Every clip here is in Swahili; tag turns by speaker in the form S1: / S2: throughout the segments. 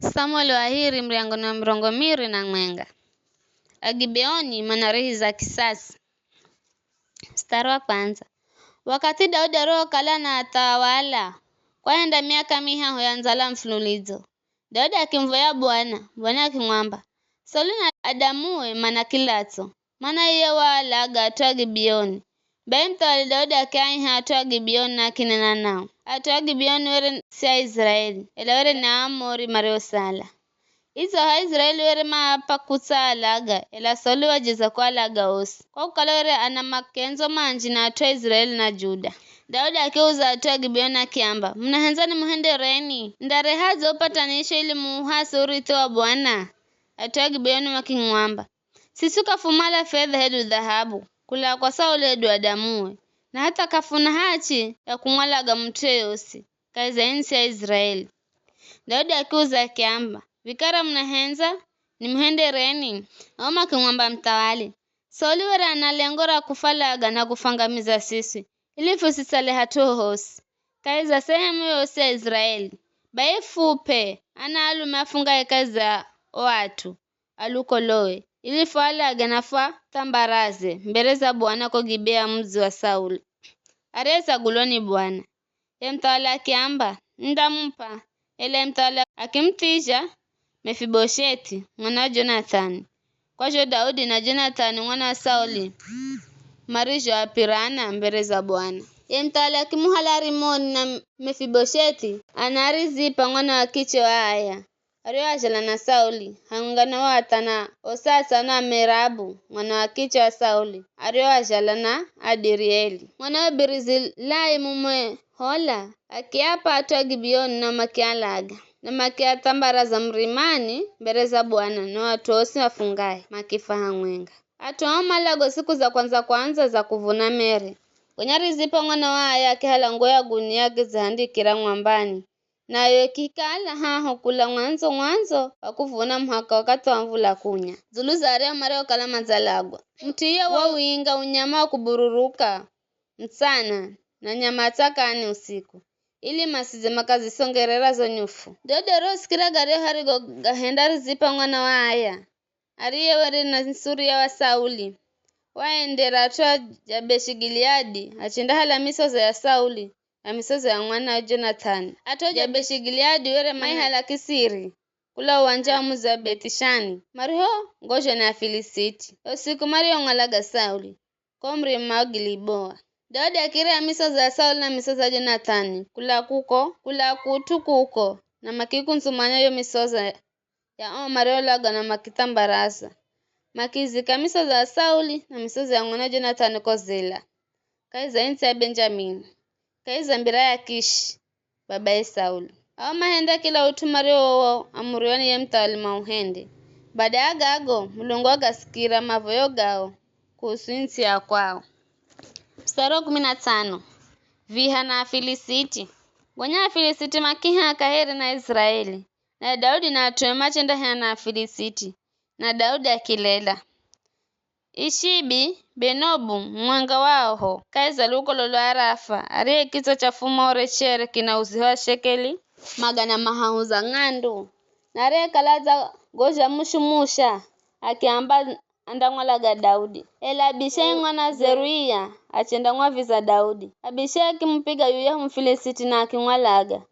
S1: Samuel wahiri mriango na mrongo miri na mwenga. Agibeoni manarihi za kisasi. Mstari wa kwanza. Wakati Daudi roho kala na atawala, kwaenda miaka mihaho ya nzala mfululizo. Daudi akimvoya Bwana akimwamba, Sauli na adamue mana kilato, mana iye wala atoa Gibeoni. Bae mtawali Daudi akiaiha atoa Gibeoni na kinena nao. Atoa Gibeoni were siya Israeli, ela were na Amori mareo sala. Izo ha Israeli were maapa kusalaga, ela Sauli wajiza kwa laga osi. Kwa kukala were ana makenzo manji na atoa Israeli na Juda. Daudi akiuza atoa Gibeoni akiamba, mnahenzani muhende reni, ndare hazo upatanisho ili muhasi urithi wa Bwana. Atoa Gibeoni wakimwamba, sisi kafumala fedha hedu dhahabu, kula kwa Sauli hedu adamue, na hata kafuna hachi ya kumwalaga mtu yosi, kaiza insi ya Israeli. Daudi akiuza akiamba, vikara mnahenza ni muhende reni, Oma kimwamba mtawali, Sauli were analengora kufalaga na kufangamiza sisi, ili fusisale hatu hosi, kaiza sehemu yosi ya Israeli. Bae fupe, ana alume afunga ekaza watu, alukolowe, ili falaga na fa tambaraze, mbereza Bwana kwa Gibea mzi wa Sauli. Areza guloni Bwana. Ye mtawala akiamba, ndampa, ele mtawala akimtisha, Mefibosheti, mwana wa Jonathani. Kwa jo Daudi na Jonathani mwana wa Sauli, marisho apirana mbereza Bwana. Ye mtawala akimuhala Rimoni na Mefibosheti, anarizipa mwana wa kicho haya. Ario ajala na Sauli, hangana watana osasa na Merabu, mwana wa kicho wa Sauli. Ario ajala na Adirieli. Mwana wa Birizilai mumwe hola, akiapa atoa Gibeoni na makialaga. Na makia tambaraza mrimani, mbereza Bwana na watu osi wafungai, makifaha mwenga. Atoa malago siku za kwanza za kuvuna mere. Kwenyari zipa mwana wa haya kihala ngoya gunia gizahandikira mwambani. Na kikala haho kula mwanzo wakuvuna mhaka wakati wa mvula kunya. Zulu za aria mareo kala mazalagwa. Mtiye wa uinga unyama wa kubururuka msana na nyama atakani usiku. Ili masize makazi songerera zonyufu. Dodoro sikira gario harigo gahendari zipa mwana wa haya. Ariye wari na nsuri wa Sauli. Waendera atoa Jabeshi Gileadi, achinda hala misozo ya Sauli, na misozo ya mwana wa Jonathani. Atoa Jabeshi Gileadi were maihala kisiri, kula uwanja wa muzi wa Betishani. Mariho, ngojo na Filisiti. Usiku Mario ngalaga Sauli, komri mao Giliboa. Daudi akira ya misozo ya Sauli na misozo ya Jonathani, kula kutu kuko, na makiku nsumanya yo misozo ya Mario laga na makitambarasa. Makizika misozo ya Sauli na misozo ya mwana Jonathani kozela. Kaiza insi ya Benjamin. Kaiza mbira ya Kishi, baba ya Sauli. Au mahenda kila utumari wao amurioni ye mtawali mauhende. Baada ya gago, mulungu agasikira mavoyo gao kuhusu insi ya kwao. Mstari wa 15. Viha na Filisiti. Wanya Filisiti makiha kaheri na Israeli. Na Daudi na atoe machenda hea na Filisiti. Na Daudi akilela. Ishibi Benobu mwanga waho kaiza luko lolo Arafa arie kizo cha fumore chere kina uziwa shekeli magana mahauza ngandu na arie kalaza goja mushumusha akiamba andangwalaga Daudi. Ela Abishai mwana Zeruia achendangwa viza Daudi. Abishai akimpiga yuya Mfilisiti na akimwalaga.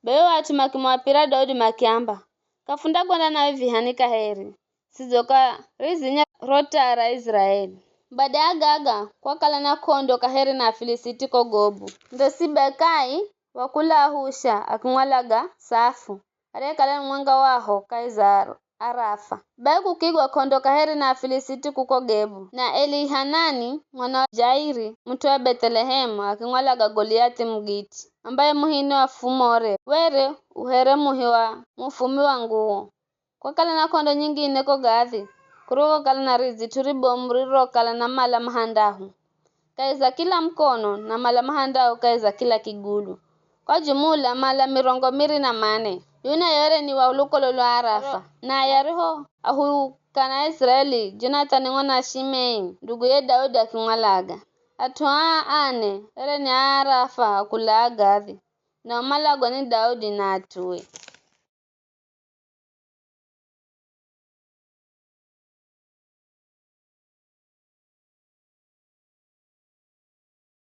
S1: Beyo watu makimwapira Daudi makiamba kafunda kwenda na vihanika heri sizoka rizinya rota ra Israeli. Baada ya gaga kwa kala na kondo kaheri na Filisiti kogobu. Ndo Sibekai wakula husha akimwalaga Safu. Are kala mwanga waho kaiza Arafa. Bae kukigwa kondo kaheri na Filisiti kukogebu. Na Elihanani mwana wa Jairi mtu wa Bethlehemu akimwalaga Goliati Mgiti. Ambaye muhini wa fumore. Were uhere muhi wa mufumi wa nguo. Kwa kala na kondo nyingine ko gathi. Kuruko kala na rizi turibo mriro kala na mala mahandahu. Kaiza kila mkono na mala mahandahu kaiza kila kigulu. Kwa jumula mala 24. Yuna yore ni wa uluko lolo Arafa. Na yariho ahu kana Israeli Jonathani mwana Shimei ndugu ye Daudi akimwalaga. Atoa ane yore ni Arafa kula gathi. Na mala goni Daudi na atue.